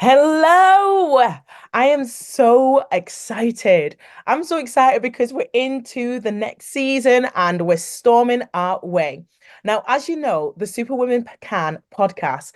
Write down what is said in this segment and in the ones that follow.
Hello! I am so excited. I'm so excited because we're into the next season and we're storming our way. Now, as you know, the Superwomen Can podcast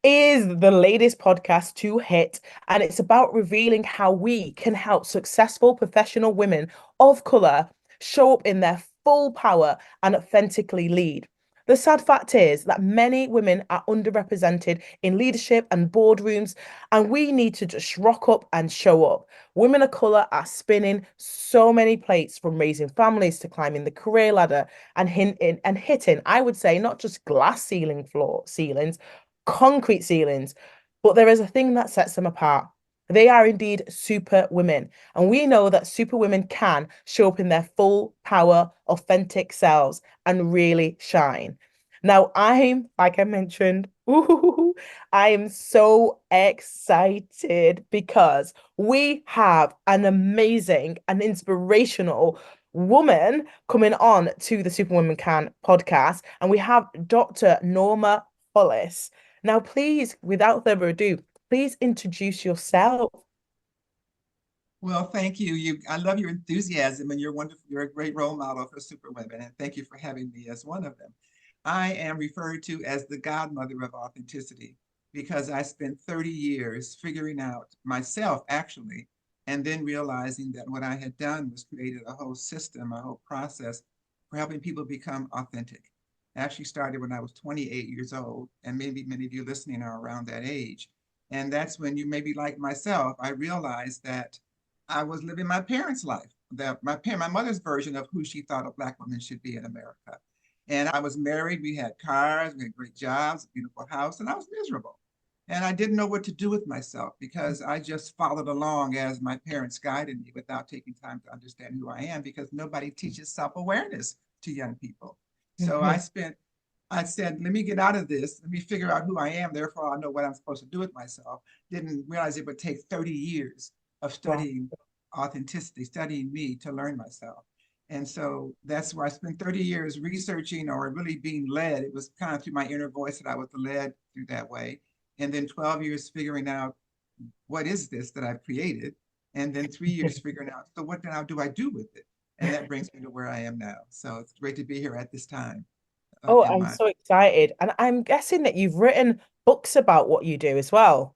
is the latest podcast to hit, and it's about revealing how we can help successful professional women of color show up in their full power and authentically lead. The sad fact is that many women are underrepresented in leadership and boardrooms, and we need to just rock up and show up. Women of color are spinning so many plates from raising families to climbing the career ladder and hitting, I would say, not just glass ceilings, concrete ceilings. But there is a thing that sets them apart. They are indeed super women. And we know that super women can show up in their full power, authentic selves and really shine. Now, like I mentioned, I am so excited because we have an amazing and inspirational woman coming on to the Superwoman Can podcast. And we have Dr. Norma Hollis. Now, please, without further ado, please introduce yourself. Well, thank you. I love your enthusiasm and you're wonderful. You're a great role model for super women. And thank you for having me as one of them. I am referred to as the godmother of authenticity because I spent 30 years figuring out myself actually, and then realizing that what I had done was created a whole system, a whole process for helping people become authentic. It actually started when I was 28 years old, and maybe many of you listening are around that age. And that's when you maybe like myself, I realized that I was living my parents' life, my mother's version of who she thought a Black woman should be in America. And I was married, we had cars, we had great jobs, a beautiful house, and I was miserable. And I didn't know what to do with myself because I just followed along as my parents guided me without taking time to understand who I am because nobody teaches self-awareness to young people. So Mhm. I said, let me get out of this. Let me figure out who I am. Therefore, I'll know what I'm supposed to do with myself. Didn't realize it would take 30 years of Wow. studying authenticity, studying me to learn myself. And so that's where I spent 30 years researching or really being led. It was kind of through my inner voice that I was led through that way. And then 12 years figuring out what is this that I've created? And then 3 years figuring out, so what now do I do with it? And that brings me to where I am now. So it's great to be here at this time Oh, in I'm my. so excited. And I'm guessing that you've written books about what you do as well.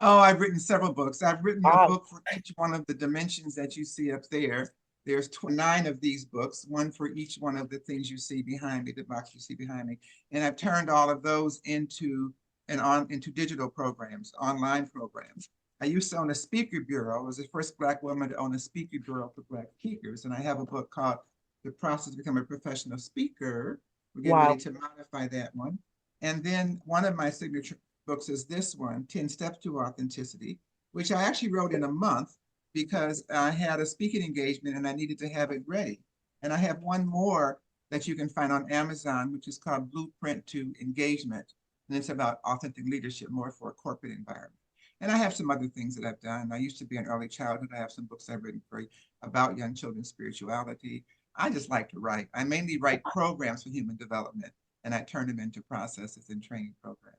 Oh, I've written several books. I've written a Wow. book for each one of the dimensions that you see up there. There's 29 of these books, one for each one of the things you see behind me, the box you see behind me. And I've turned all of those into digital programs, online programs. I used to own a speaker bureau. I was the first Black woman to own a speaker bureau for Black speakers. And I have a book called The Process of Becoming a Professional Speaker. We're getting ready Wow. to modify that one. And then one of my signature books is this one, 10 Steps to Authenticity, which I actually wrote in a month because I had a speaking engagement and I needed to have it ready. And I have one more that you can find on Amazon, which is called Blueprint to Engagement. And it's about authentic leadership, more for a corporate environment. And I have some other things that I've done. I used to be in early childhood. I have some books I've written for about young children's spirituality. I just like to write. I mainly write programs for human development and I turn them into processes and training programs.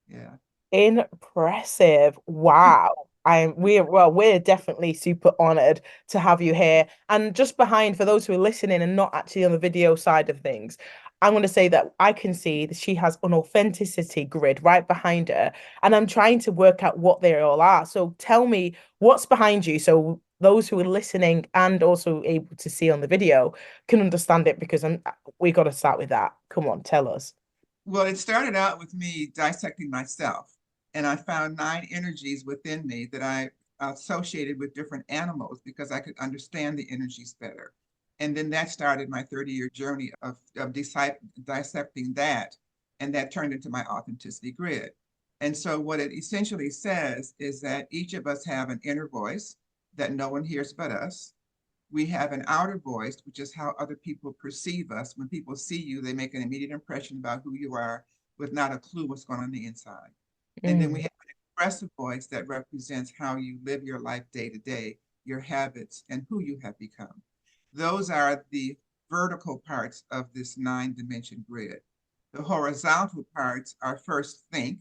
Yeah. Impressive. Wow. We're definitely super honored to have you here. And just behind, for those who are listening and not actually on the video side of things, I'm going to say that I can see that she has an authenticity grid right behind her. And I'm trying to work out what they all are. So tell me what's behind you so those who are listening and also able to see on the video can understand it because we got to start with that. Come on, tell us. Well, it started out with me dissecting myself, and I found 9 energies within me that I associated with different animals because I could understand the energies better. And then that started my 30-year journey of dissecting that, and that turned into my authenticity grid. And so, what it essentially says is that each of us have an inner voice that no one hears but us. We have an outer voice, which is how other people perceive us. When people see you, they make an immediate impression about who you are with not a clue what's going on the inside. And then we Mm. have an expressive voice that represents how you live your life day to day, your habits, and who you have become. Those are the vertical parts of this 9 dimension grid. The horizontal parts are first think,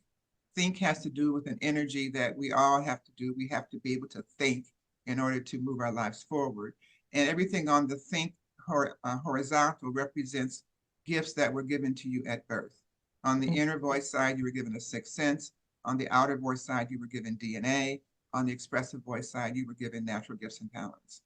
think has to do with an energy that we all have to do. We have to be able to think in order to move our lives forward. And everything on the think horizontal represents gifts that were given to you at birth. On the inner voice side, you were given a sixth sense. On the outer voice side, you were given DNA. On the expressive voice side, you were given natural gifts and talents.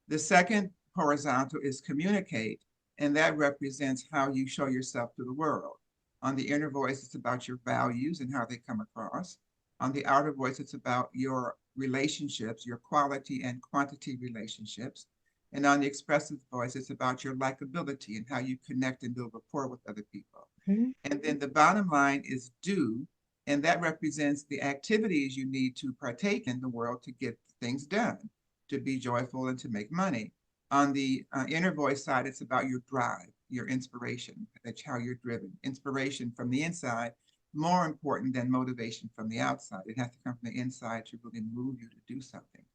The second horizontal is communicate, and that represents how you show yourself to the world. On the inner voice, it's about your values and how they come across. On the outer voice, it's about your relationships, your quality and quantity relationships. And on the expressive voice, it's about your likability and how you connect and build rapport with other people. Mm-hmm. And then the bottom line is do, and that represents the activities you need to partake in the world to get things done, to be joyful and to make money. On the inner voice side, it's about your drive, your inspiration. That's how you're driven. Inspiration from the inside, more important than motivation from the outside. It has to come from the inside to really move you to do something.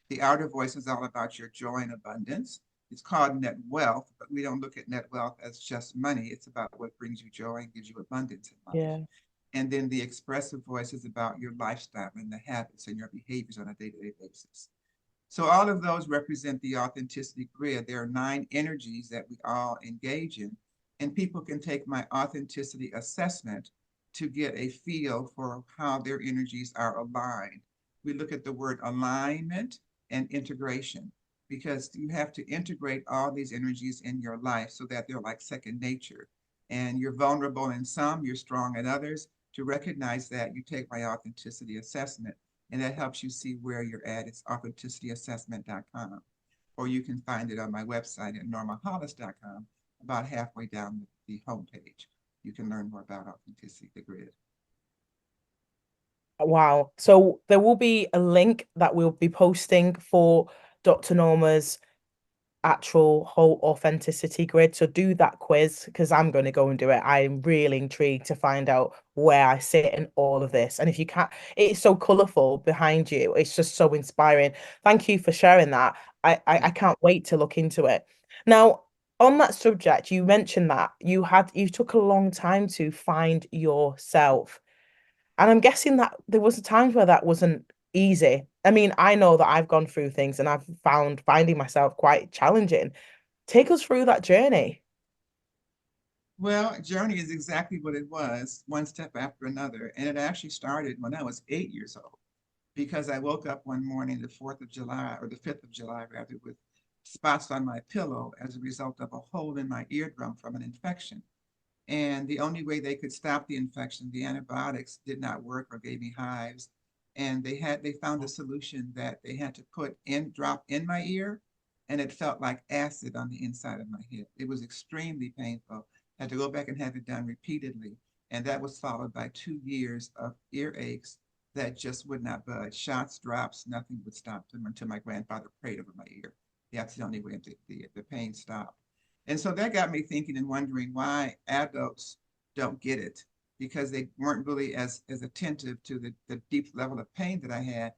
The outer voice is all about your joy and abundance. It's called net wealth, but we don't look at net wealth as just money. It's about what brings you joy and gives you abundance in life. Yeah. And then the expressive voice is about your lifestyle and the habits and your behaviors on a day-to-day basis. So all of those represent the authenticity grid. There are 9 energies that we all engage in, and people can take my authenticity assessment to get a feel for how their energies are aligned. We look at the word alignment and integration, because you have to integrate all these energies in your life so that they're like second nature. And you're vulnerable in some, you're strong in others. To recognize that, you take my authenticity assessment, and that helps you see where you're at. It's authenticityassessment.com, or you can find it on my website at normahollis.com, about halfway down the homepage. You can learn more about authenticity, the grid. Wow. So there will be a link that we'll be posting for Dr. Norma's actual whole authenticity grid. So do that quiz because I'm going to go and do it. I'm really intrigued to find out where I sit in all of this. And if you can't, it's so colorful behind you. It's just so inspiring. Thank you for sharing that. I can't wait to look into it. Now, on that subject, you mentioned that you took a long time to find yourself. And I'm guessing that there was a time where that wasn't easy. I mean, I know that I've gone through things and I've found finding myself quite challenging. Take us through that journey. Well, journey is exactly what it was, one step after another. And it actually started when I was 8 years old, because I woke up one morning, the 4th of July, or the 5th of July, rather, with spots on my pillow as a result of a hole in my eardrum from an infection. And the only way they could stop the infection, the antibiotics did not work or gave me hives. And they found a solution that they had to drop in my ear, and it felt like acid on the inside of my head. It was extremely painful. I had to go back and have it done repeatedly. And that was followed by 2 years of ear aches that just would not budge. Shots, drops, nothing would stop them until my grandfather prayed over my ear. That's the only way the pain stopped. And so that got me thinking and wondering why adults don't get it, because they weren't really as attentive to the deep level of pain that I had,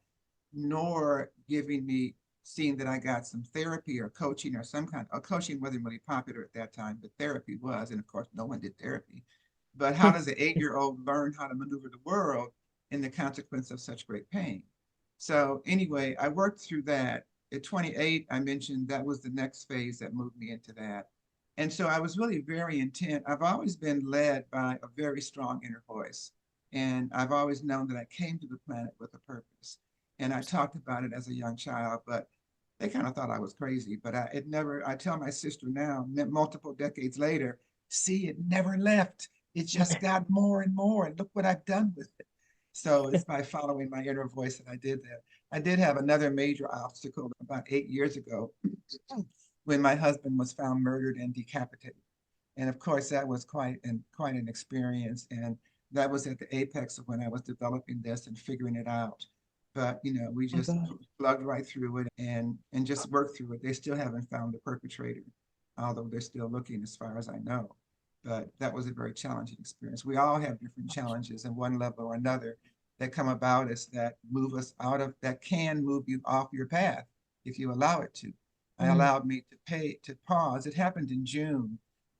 nor giving me, seeing that I got some therapy or coaching or some kind of coaching wasn't really popular at that time, but therapy was. And of course, no one did therapy. But how does an 8-year-old learn how to maneuver the world in the consequence of such great pain? So anyway, I worked through that. At 28, I mentioned that was the next phase that moved me into that. And so I was really very intent. I've always been led by a very strong inner voice. And I've always known that I came to the planet with a purpose. And I talked about it as a young child, but they kind of thought I was crazy. But I tell my sister now, multiple decades later, see, it never left. It just got more and more. And look what I've done with it. So it's by following my inner voice that I did that. I did have another major obstacle about 8 years ago when my husband was found murdered and decapitated. And of course, that was quite an experience. And that was at the apex of when I was developing this and figuring it out. But we Oh just God. plugged right through it and just worked through it. They still haven't found the perpetrator, although they're still looking as far as I know. But that was a very challenging experience. We all have different challenges in one level or another that come about us that move us out of, that can move you off your path if you allow it to. I Mm. allowed me to pause. It happened in June,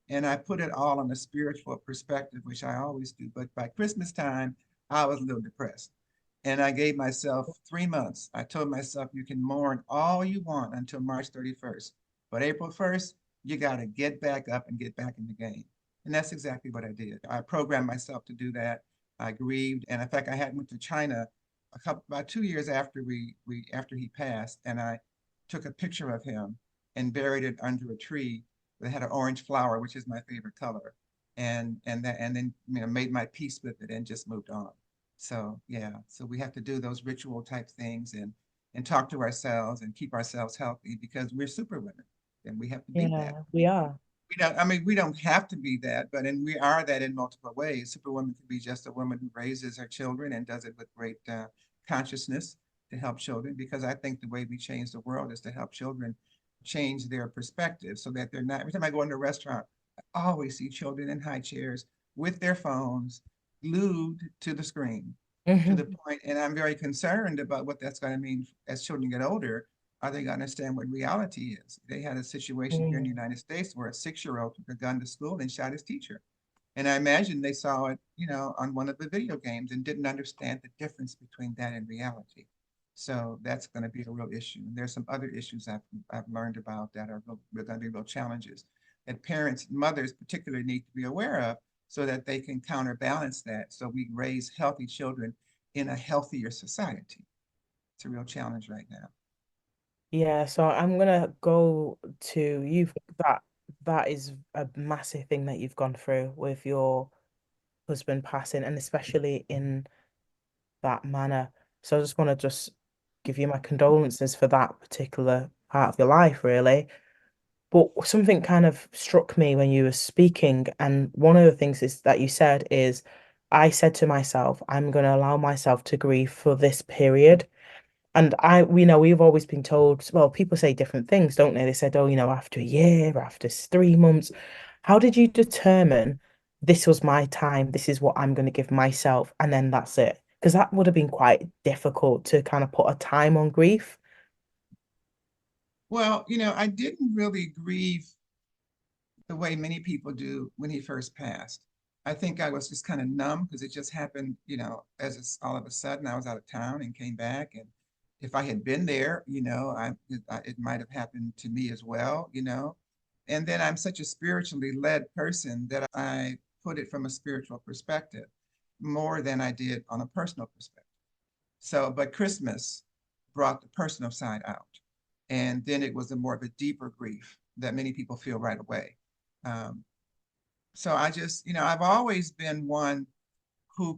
and I put it all on a spiritual perspective, which I always do. But by Christmas time, I was a little depressed. And I gave myself 3 months. I told myself, you can mourn all you want until March 31st. But April 1st, you got to get back up and get back in the game. And that's exactly what I did. I programmed myself to do that. I grieved. And in fact, I had went to China about 2 years after after he passed. And I took a picture of him and buried it under a tree that had an orange flower, which is my favorite color. And then made my peace with it and just moved on. So yeah, so we have to do those ritual type things and talk to ourselves and keep ourselves healthy because we're super women and we have to be that. Yeah, we are. We don't have to be that, but and we are that in multiple ways. Superwoman can be just a woman who raises her children and does it with great consciousness to help children, because I think the way we change the world is to help children change their perspective so that they're not, every time I go into a restaurant, I always see children in high chairs with their phones glued to the screen to the Hmm. point, and I'm very concerned about what that's going to mean as children get older. Are they going to understand what reality is? They had a situation here in the Mm. United States where a 6-year-old took a gun to school and shot his teacher. And I imagine they saw it, on one of the video games and didn't understand the difference between that and reality. So that's going to be a real issue. And there's some other issues I've learned about that are going to be real challenges that parents, mothers particularly, need to be aware of so that they can counterbalance that. So we raise healthy children in a healthier society. It's a real challenge right now. Yeah, so I'm gonna go to you've that is a massive thing that you've gone through with your husband passing, and especially in that manner. So I just want to just give you my condolences for that particular part of your life, really. But something kind of struck me when you were speaking, and one of the things is that you said is, I said to myself, I'm going to allow myself to grieve for this period. And we know we've always been told, well, people say different things, don't they? They said, oh, after a year, after 3 months. How did you determine this was my time? This is what I'm going to give myself, and then that's it? Because that would have been quite difficult to kind of put a time on grief. Well, I didn't really grieve the way many people do when he first passed. I think I was just kind of numb because it just happened, as all of a sudden I was out of town and came back. And if I had been there, it might have happened to me as well. And then I'm such a spiritually led person that I put it from a spiritual perspective more than I did on a personal perspective. So, but Christmas brought the personal side out. And then it was a more of a deeper grief that many people feel right away. Um, so I just, I've always been one who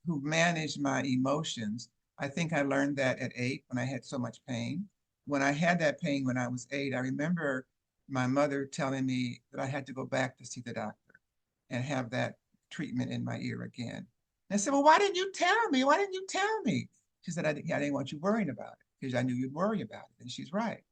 managed my emotions. I think I learned that at 8 when I had so much pain. When I had that pain when I was 8, I remember my mother telling me that I had to go back to see the doctor and have that treatment in my ear again. And I said, well, why didn't you tell me? Why didn't you tell me? She said, I didn't want you worrying about it because I knew you'd worry about it. And she's right.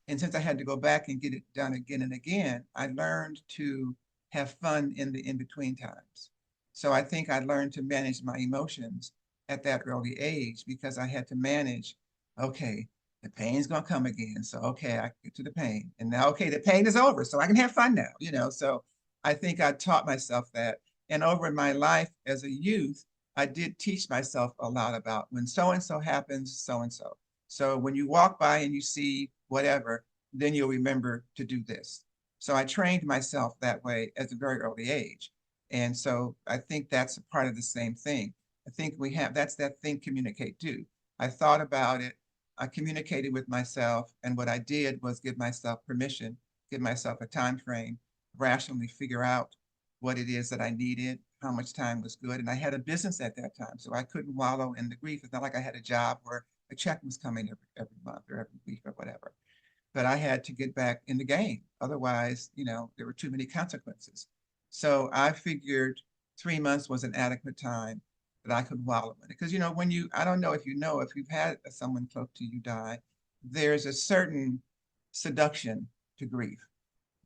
And since I had to go back and get it done again and again, I learned to have fun in the in between times. So I think I learned to manage my emotions at that early age because I had to manage, okay, the pain's gonna come again. So okay, I get to the pain. And now okay, the pain is over. So I can have fun now. So I think I taught myself that. And over my life as a youth, I did teach myself a lot about when so and so happens, so and so. So when you walk by and you see whatever, then you'll remember to do this. So I trained myself that way at a very early age. And so I think that's a part of the same thing. I think that's that think, communicate, do. I thought about it. I communicated with myself. And what I did was give myself permission, give myself a time frame, rationally figure out what it is that I needed, how much time was good. And I had a business at that time. So I couldn't wallow in the grief. It's not like I had a job where a check was coming every month or every week or whatever. But I had to get back in the game. Otherwise, there were too many consequences. So I figured 3 months was an adequate time that I could wallow in it. Because, I don't know if you've had someone close to you die, there's a certain seduction to grief.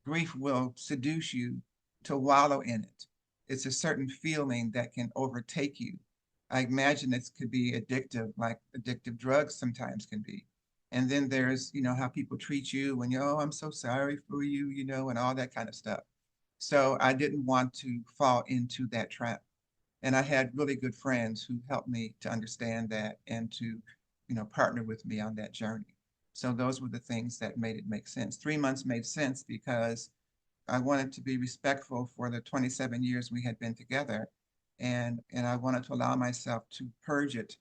Grief will seduce you to wallow in it. It's a certain feeling that can overtake you. I imagine it could be addictive, like addictive drugs sometimes can be. And then there's, how people treat you when oh, I'm so sorry for you, and all that kind of stuff. So I didn't want to fall into that trap. And I had really good friends who helped me to understand that and to, partner with me on that journey. So those were the things that made it make sense. 3 months made sense because I wanted to be respectful for the 27 years we had been together. And I wanted to allow myself to purge it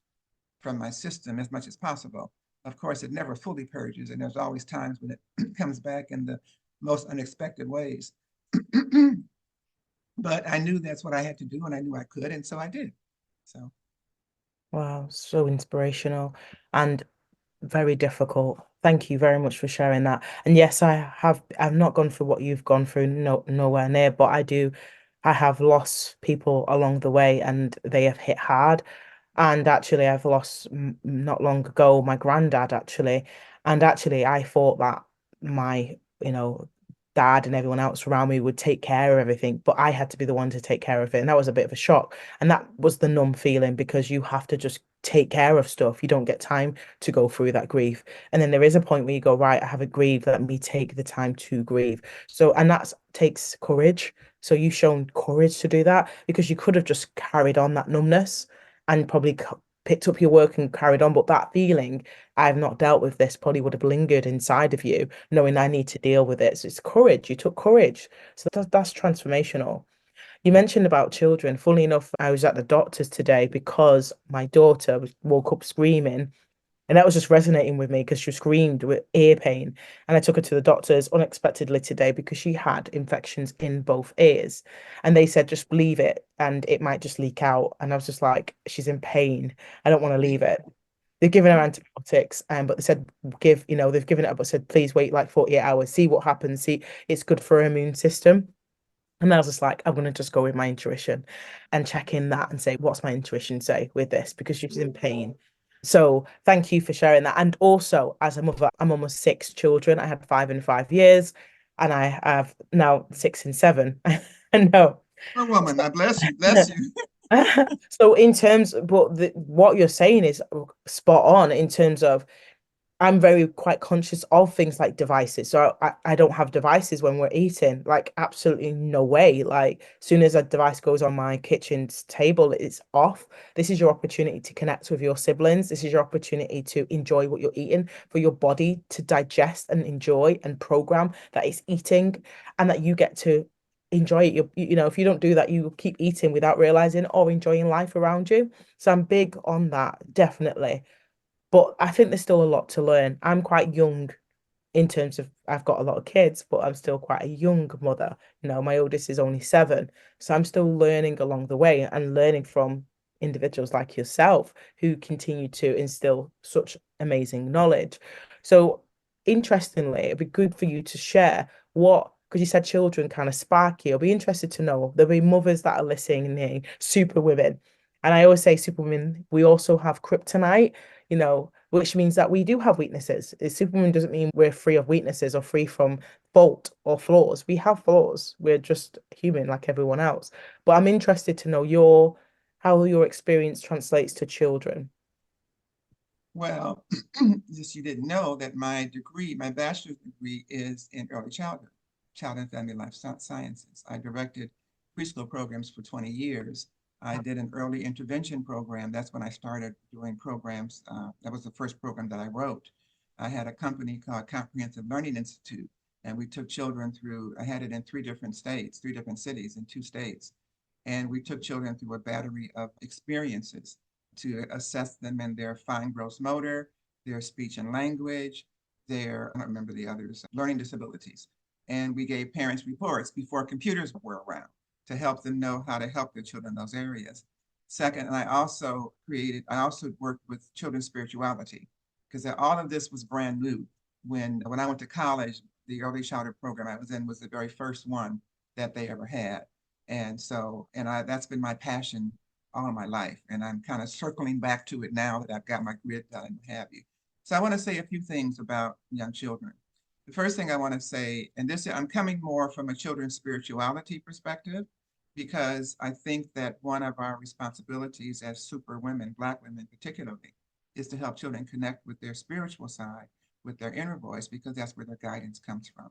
from my system as much as possible. Of course, it never fully purges, and there's always times when it comes back in the most unexpected ways. But I knew that's what I had to do, and I knew I could, and so I did. So, Wow, so inspirational and very difficult. Thank you very much for sharing that. And yes, I've not gone through what you've gone through, nowhere near, but I have lost people along the way and they have hit hard. And actually, I've lost not long ago my granddad, actually. And actually, I thought that my, dad and everyone else around me would take care of everything, but I had to be the one to take care of it. And that was a bit of a shock. And that was the numb feeling because you have to just take care of stuff. You don't get time to go through that grief. And then there is a point where you go, right, I haven't grieved. Let me take the time to grieve. So, and that takes courage. So you've shown courage to do that because you could have just carried on that numbness and probably picked up your work and carried on. But that feeling, I've not dealt with this, probably would have lingered inside of you, knowing I need to deal with it. So it's courage. You took courage. So that's transformational. You mentioned about children. Funnily enough, I was at the doctor's today because my daughter woke up screaming and that was just resonating with me because she screamed with ear pain. And I took her to the doctors unexpectedly today because she had infections in both ears. And they said, just leave it and it might just leak out. And I was just like, she's in pain. I don't want to leave it. They've given her antibiotics, but they said, they've given it up, but said, please wait like 48 hours, see what happens. See, it's good for her immune system. And I was just like, I'm going to just go with my intuition and check in that and say, what's my intuition say with this? Because she's in pain. So thank you for sharing that. And also, as a mother, I'm almost 6 children. I had 5 in 5 years, and I have now 6 in 7. I know. a woman, I bless you, bless you. So in terms, but what you're saying is spot on in terms of I'm very quite conscious of things like devices. So I don't have devices when we're eating, like absolutely no way. Like soon as a device goes on my kitchen table, it's off. This is your opportunity to connect with your siblings. This is your opportunity to enjoy what you're eating, for your body to digest and enjoy and program that it's eating and that you get to enjoy it. If you don't do that, you keep eating without realizing or enjoying life around you. So I'm big on that, definitely. But I think there's still a lot to learn. I'm quite young in terms of I've got a lot of kids, but I'm still quite a young mother. My oldest is only 7. So I'm still learning along the way and learning from individuals like yourself who continue to instill such amazing knowledge. So interestingly, it'd be good for you to share because you said children kind of spark you. I'll be interested to know. There'll be mothers that are listening, super women. And I always say super women, we also have kryptonite, which means that we do have weaknesses. Superwoman doesn't mean we're free of weaknesses or free from fault or flaws. We have flaws. We're just human like everyone else. But I'm interested to know how your experience translates to children. Well, just you didn't know that my bachelor's degree is in early childhood, child and family life sciences. I directed preschool programs for 20 years. I did an early intervention program. That's when I started doing programs. That was the first program that I wrote. I had a company called Comprehensive Learning Institute, and we took children through, I had it in 3 different states, 3 different cities in 2 states. And we took children through a battery of experiences to assess them in their fine gross motor, their speech and language, I don't remember the others, learning disabilities. And we gave parents reports before computers were around to help them know how to help their children in those areas. Second, and I also worked with children's spirituality because all of this was brand new. When I went to college, the early childhood program I was in was the very first one that they ever had. That's been my passion all my life. And I'm kind of circling back to it now that I've got my grid done and have you. So I want to say a few things about young children. The first thing I want to say, and this I'm coming more from a children's spirituality perspective, because I think that one of our responsibilities as super women, Black women particularly, is to help children connect with their spiritual side, with their inner voice, because that's where their guidance comes from.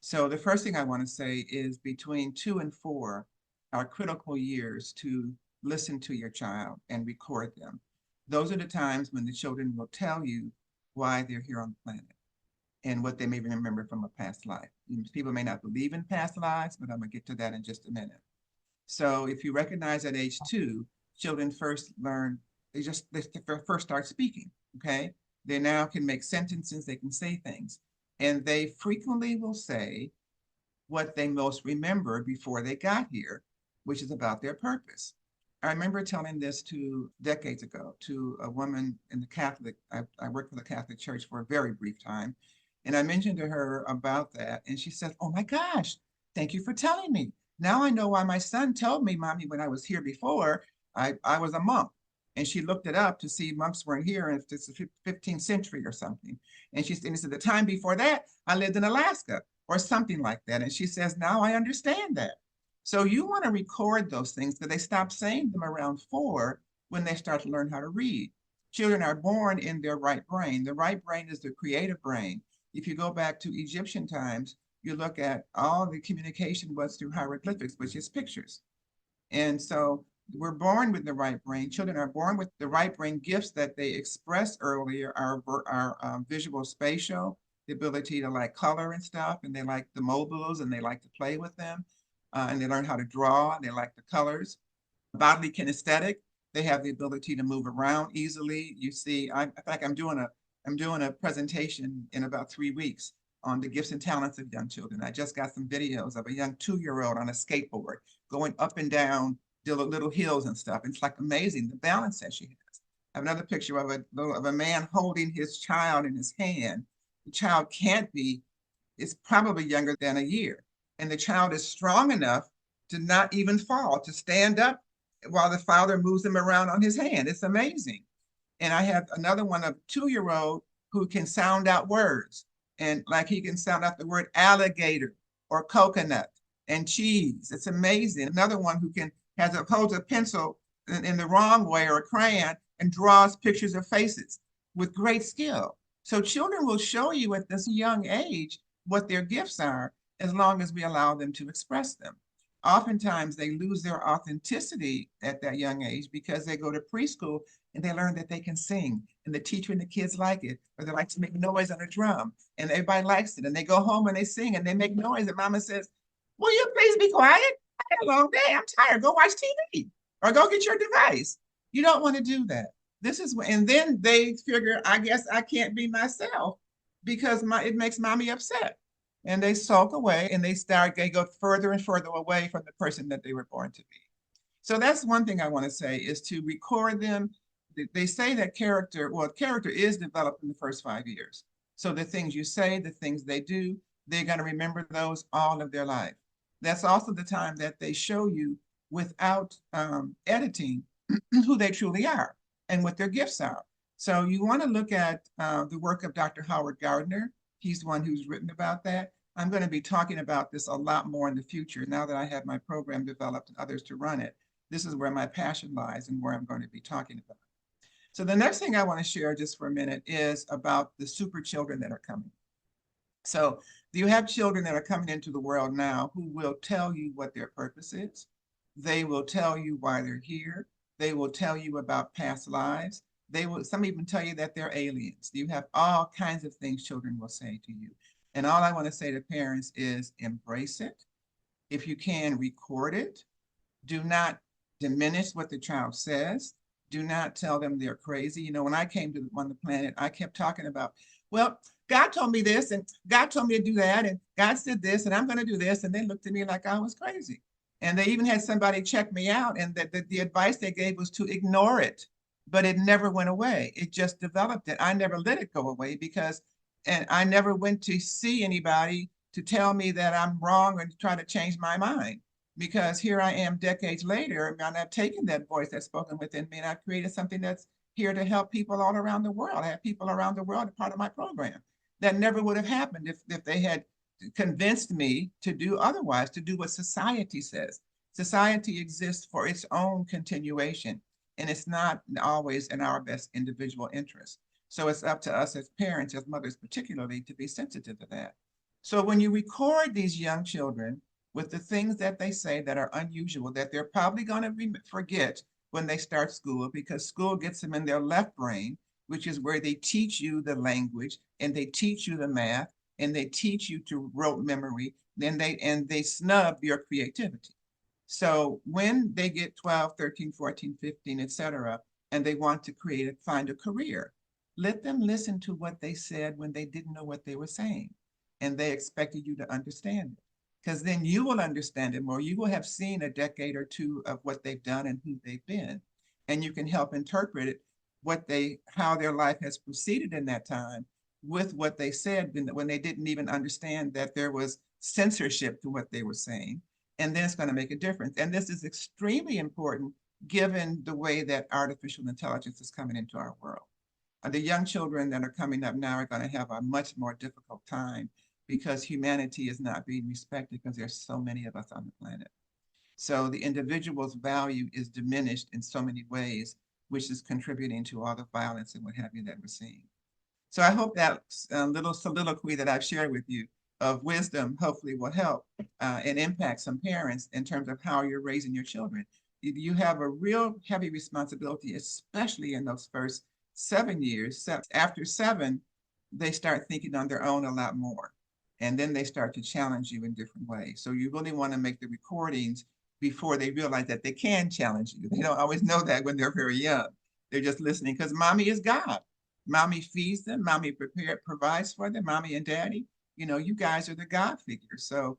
So the first thing I want to say is between 2 and 4 are critical years to listen to your child and record them. Those are the times when the children will tell you why they're here on the planet and what they may remember from a past life. People may not believe in past lives, but I'm gonna get to that in just a minute. So if you recognize at age 2, children first learn, they first start speaking, okay? They now can make sentences, they can say things. And they frequently will say what they most remember before they got here, which is about their purpose. I remember telling this to decades ago to a woman in the Catholic, I worked for the Catholic Church for a very brief time. And I mentioned to her about that. And she said, "Oh my gosh, thank you for telling me. Now I know why my son told me, Mommy, when I was here before, I was a monk." And she looked it up to see monks weren't here in the 15th century or something. And she said, the time before that, I lived in Alaska or something like that. And she says, now I understand that. So you want to record those things because they stop saying them around 4 when they start to learn how to read. Children are born in their right brain. The right brain is the creative brain. If you go back to Egyptian times, you look at all the communication was through hieroglyphics, which is pictures. And so we're born with the right brain. Children are born with the right brain gifts that they expressed earlier are visual spatial, the ability to like color and stuff, and they like the mobiles and they like to play with them, and they learn how to draw and they like the colors. Bodily kinesthetic, they have the ability to move around easily. You see, in fact, I'm doing a presentation in about 3 weeks on the gifts and talents of young children. I just got some videos of a young 2-year-old on a skateboard going up and down little hills and stuff. It's like amazing the balance that she has. I have another picture of a man holding his child in his hand. The child can't be, it's probably younger than a year. And the child is strong enough to not even fall, to stand up while the father moves him around on his hand. It's amazing. And I have another one of 2-year-old who can sound out words. And like he can sound out the word alligator or coconut and cheese. It's amazing. Another one who holds a pencil in the wrong way or a crayon and draws pictures of faces with great skill. So children will show you at this young age what their gifts are as long as we allow them to express them. Oftentimes they lose their authenticity at that young age because they go to preschool and they learn that they can sing and the teacher and the kids like it, or they like to make noise on a drum and everybody likes it. And they go home and they sing and they make noise and mama says, "Will you please be quiet? I had a long day. I'm tired. Go watch TV or go get your device." You don't want to do that. And then they figure, I guess I can't be myself because it makes mommy upset. And they sulk away and they go further and further away from the person that they were born to be. So that's one thing I want to say is to record them. They say that character is developed in the first 5 years. So the things you say, the things they do, they're going to remember those all of their life. That's also the time that they show you without editing who they truly are and what their gifts are. So you want to look at the work of Dr. Howard Gardner. He's the one who's written about that. I'm going to be talking about this a lot more in the future now that I have my program developed and others to run it. This is where my passion lies and where I'm going to be talking about. So the next thing I want to share just for a minute is about the super children that are coming. So you have children that are coming into the world now who will tell you what their purpose is. They will tell you why they're here. They will tell you about past lives. Some even tell you that they're aliens. You have all kinds of things children will say to you. And all I want to say to parents is embrace it. If you can, record it. Do not diminish what the child says. Do not tell them they're crazy. You know, when I came on the planet, I kept talking about, well, God told me this and God told me to do that and God said this and I'm going to do this. And they looked at me like I was crazy. And they even had somebody check me out and the advice they gave was to ignore it, but it never went away. It just developed it. I never let it go away and I never went to see anybody to tell me that I'm wrong and to try to change my mind. Because here I am decades later, and I've taken that voice that's spoken within me and I've created something that's here to help people all around the world. I have people around the world a part of my program. That never would have happened if they had convinced me to do otherwise, to do what society says. Society exists for its own continuation, and it's not always in our best individual interest. So it's up to us as parents, as mothers particularly, to be sensitive to that. So when you record these young children with the things that they say that are unusual, that they're probably going to forget when they start school, because school gets them in their left brain, which is where they teach you the language and they teach you the math and they teach you to rote memory. Then they snub your creativity. So when they get 12, 13, 14, 15, etc., and they want to find a career, let them listen to what they said when they didn't know what they were saying. And they expected you to understand it. Because then you will understand it more. You will have seen a decade or two of what they've done and who they've been. And you can help interpret it, how their life has proceeded in that time with what they said when they didn't even understand that there was censorship to what they were saying, and then it's going to make a difference. And this is extremely important given the way that artificial intelligence is coming into our world. The young children that are coming up now are going to have a much more difficult time because humanity is not being respected because there's so many of us on the planet. So the individual's value is diminished in so many ways, which is contributing to all the violence and what have you that we're seeing. So I hope that little soliloquy that I've shared with you of wisdom hopefully will help and impact some parents in terms of how you're raising your children. You have a real heavy responsibility, especially in those first 7 years. After 7, they start thinking on their own a lot more. And then they start to challenge you in different ways. So you really want to make the recordings before they realize that they can challenge you. They don't always know that when they're very young. They're just listening because mommy is God. Mommy feeds them, mommy provides for them, mommy and daddy. You guys are the God figure. So,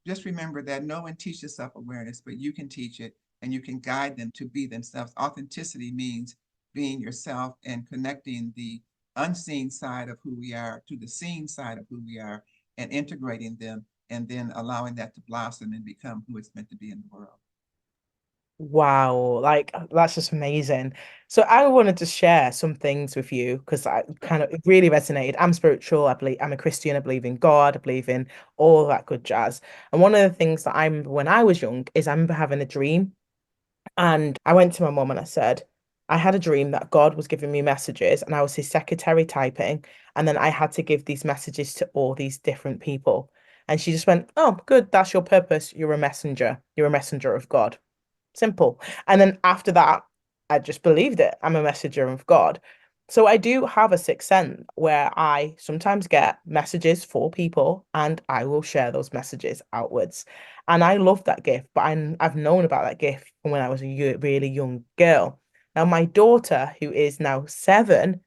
just remember that no one teaches self-awareness, but you can teach it and you can guide them to be themselves. Authenticity means being yourself and connecting the unseen side of who we are to the seen side of who we are and integrating them and then allowing that to blossom and become who it's meant to be in the world. Wow, like that's just amazing. So I wanted to share some things with you because I kind of it really resonated. I'm spiritual, I believe I'm a Christian, I believe in God, I believe in all that good jazz. And one of the things that I remember when I was young is I remember having a dream and I went to my mom and I said, I had a dream that God was giving me messages and I was his secretary typing, and then I had to give these messages to all these different people. And she just went, oh, good, that's your purpose. You're a messenger. You're a messenger of God. Simple. And then after that, I just believed it. I'm a messenger of God. So I do have a sixth sense where I sometimes get messages for people and I will share those messages outwards. And I love that gift, but I've known about that gift from when I was a really young girl. Now, my daughter, who is now 7,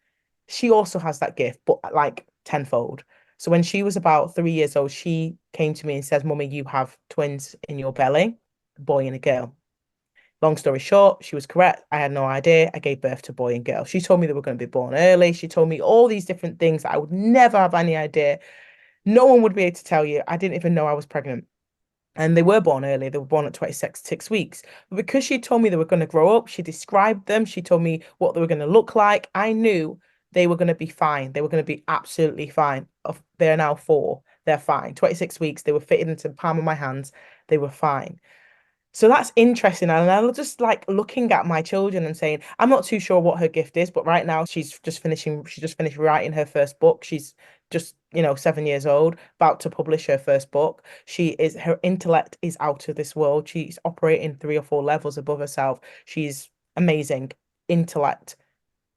she also has that gift, but like tenfold. So when she was about 3 years old, she came to me and says, Mummy, you have twins in your belly, a boy and a girl. Long story short, she was correct. I had no idea. I gave birth to boy and girl. She told me they were going to be born early. She told me all these different things that I would never have any idea. No one would be able to tell you. I didn't even know I was pregnant. And they were born early. They were born at 26 weeks. But because she told me they were going to grow up, she described them. She told me what they were going to look like. I knew they were going to be fine. They were going to be absolutely fine. They're now 4. They're fine. 26 weeks. They were fitted into the palm of my hands. They were fine. So that's interesting. And I was just like looking at my children and saying, I'm not too sure what her gift is, but right now she just finished writing her first book. She's just, 7 years old, about to publish her first book. Her intellect is out of this world. She's operating 3 or 4 levels above herself. She's amazing intellect,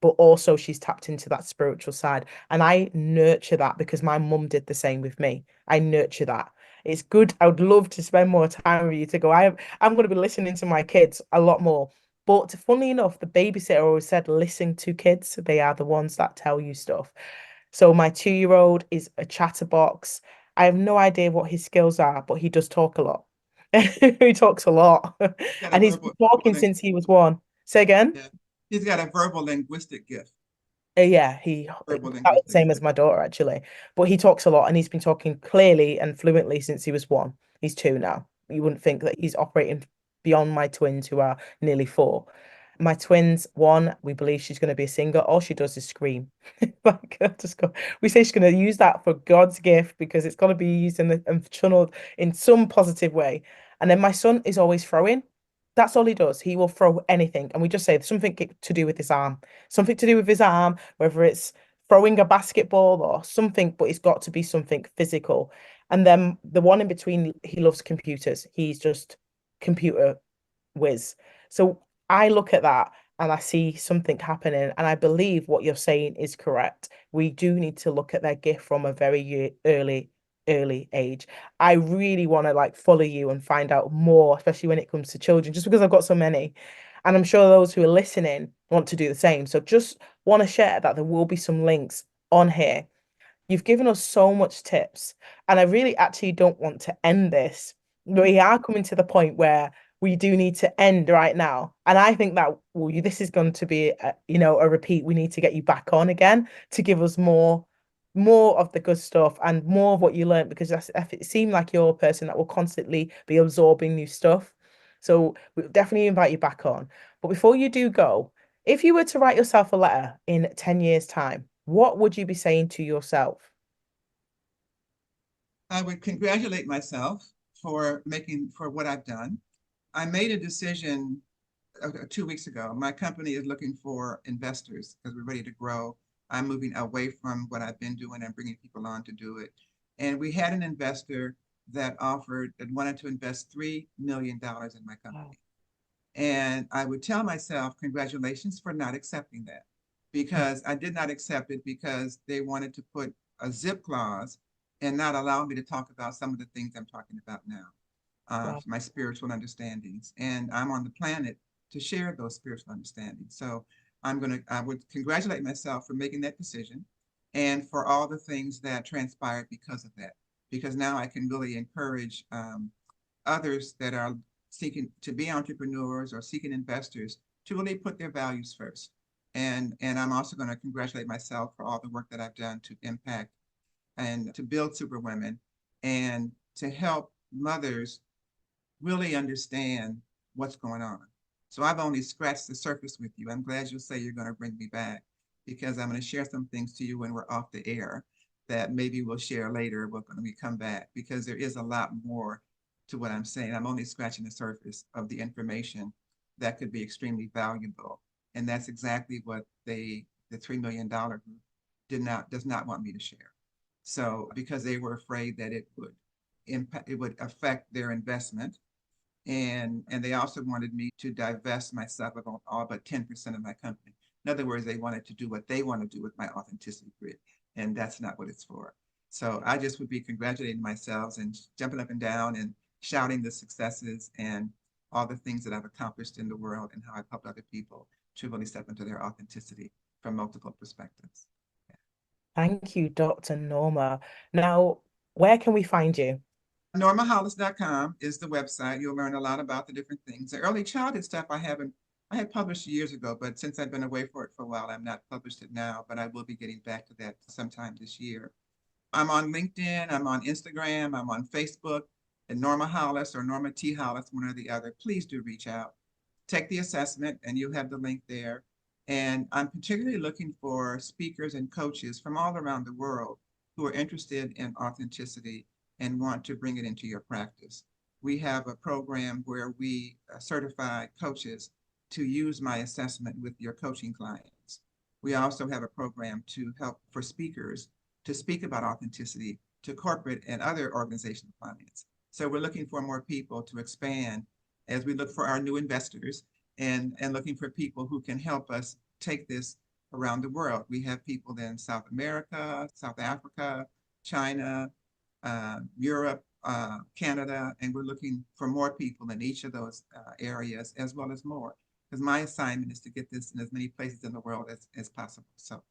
but also she's tapped into that spiritual side. And I nurture that because my mum did the same with me. I nurture that. It's good. I would love to spend more time with you to go. I'm going to be listening to my kids a lot more. But funnily enough, the babysitter always said, listen to kids. They are the ones that tell you stuff. So my 2-year-old is a chatterbox. I have no idea what his skills are, but he does talk a lot. He talks a lot. Got a And he's been verbal talking since he was 1. Say again? yeah. He's got a verbal linguistic gift. Yeah, he Verbal about the linguistic same as my daughter actually, but he talks a lot and he's been talking clearly and fluently since he was 1. He's 2 now. You wouldn't think that he's operating beyond my twins who are nearly 4. My twins, one, we believe she's going to be a singer. All she does is scream. Like, we say she's going to use that for God's gift because it's got to be used and channeled in some positive way. And then my son is always throwing. That's all he does. He will throw anything. And we just say something to do with his arm, something to do with his arm, whether it's throwing a basketball or something, but it's got to be something physical. And then the one in between, he loves computers. He's just computer whiz. So I look at that and I see something happening, and I believe what you're saying is correct. We do need to look at their gift from a very early age. I really want to like follow you and find out more, especially when it comes to children, just because I've got so many. And I'm sure those who are listening want to do the same. So just want to share that there will be some links on here. You've given us so much tips, and I really actually don't want to end this. We are coming to the point where we do need to end right now, and I think that well, this is going to be a repeat. We need to get you back on again to give us more of the good stuff and more of what you learned because it seemed like you're a person that will constantly be absorbing new stuff. So we'll definitely invite you back on. But before you do go, if you were to write yourself a letter in 10 years' time, what would you be saying to yourself? I would congratulate myself for what I've done. I made a decision 2 weeks ago. My company is looking for investors because we're ready to grow. I'm moving away from what I've been doing and bringing people on to do it. And we had an investor that wanted to invest $3 million in my Wow. company. And I would tell myself, congratulations for not accepting that, because I did not accept it because they wanted to put a zip clause and not allow me to talk about some of the things I'm talking about now, Wow. my spiritual understandings. And I'm on the planet to share those spiritual understandings. So I would congratulate myself for making that decision and for all the things that transpired because of that. Because now I can really encourage others that are seeking to be entrepreneurs or seeking investors to really put their values first. And I'm also going to congratulate myself for all the work that I've done to impact and to build Superwomen and to help mothers really understand what's going on. So I've only scratched the surface with you. I'm glad you'll say you're going to bring me back because I'm going to share some things to you when we're off the air that maybe we'll share later when we come back because there is a lot more to what I'm saying. I'm only scratching the surface of the information that could be extremely valuable. And that's exactly what the $3 million group does not want me to share. So because they were afraid that it would affect their investment, and they also wanted me to divest myself of all but 10% of my company. In other words, they wanted to do what they want to do with my authenticity grid, and that's not what it's for. So I just would be congratulating myself and jumping up and down and shouting the successes and all the things that I've accomplished in the world and how I've helped other people to really step into their authenticity from multiple perspectives. Thank you, Dr. Norma. Now, where can we find you? NormaHollis.com is the website. You'll learn a lot about the different things. The early childhood stuff I had published years ago, but since I've been away for it for a while, I'm not published it now, but I will be getting back to that sometime this year. I'm on LinkedIn, I'm on Instagram, I'm on Facebook, and Norma Hollis or Norma T. Hollis, one or the other. Please do reach out. Take the assessment, and you'll have the link there. And I'm particularly looking for speakers and coaches from all around the world who are interested in authenticity and want to bring it into your practice. We have a program where we certify coaches to use my assessment with your coaching clients. We also have a program to help for speakers to speak about authenticity to corporate and other organizational clients. So we're looking for more people to expand as we look for our new investors and looking for people who can help us take this around the world. We have people in South America, South Africa, China, Europe, Canada, and we're looking for more people in each of those areas as well as more. Because my assignment is to get this in as many places in the world as possible. So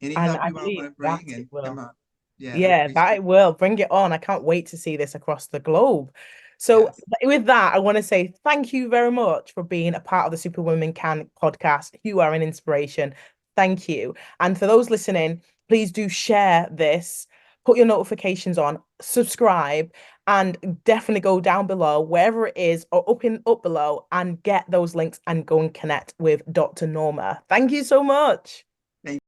any And help I you all believe want to that bring it and come will. on. Yeah, I would Yeah, that appreciate it it. will. Bring it on. I can't wait to see this across the globe. So, Yes. with that, I want to say thank you very much for being a part of the Superwomen Can podcast. You are an inspiration. Thank you. And for those listening, please do share this, put your notifications on, subscribe, and definitely go down below, wherever it is, or up below, and get those links and go and connect with Dr. Norma. Thank you so much.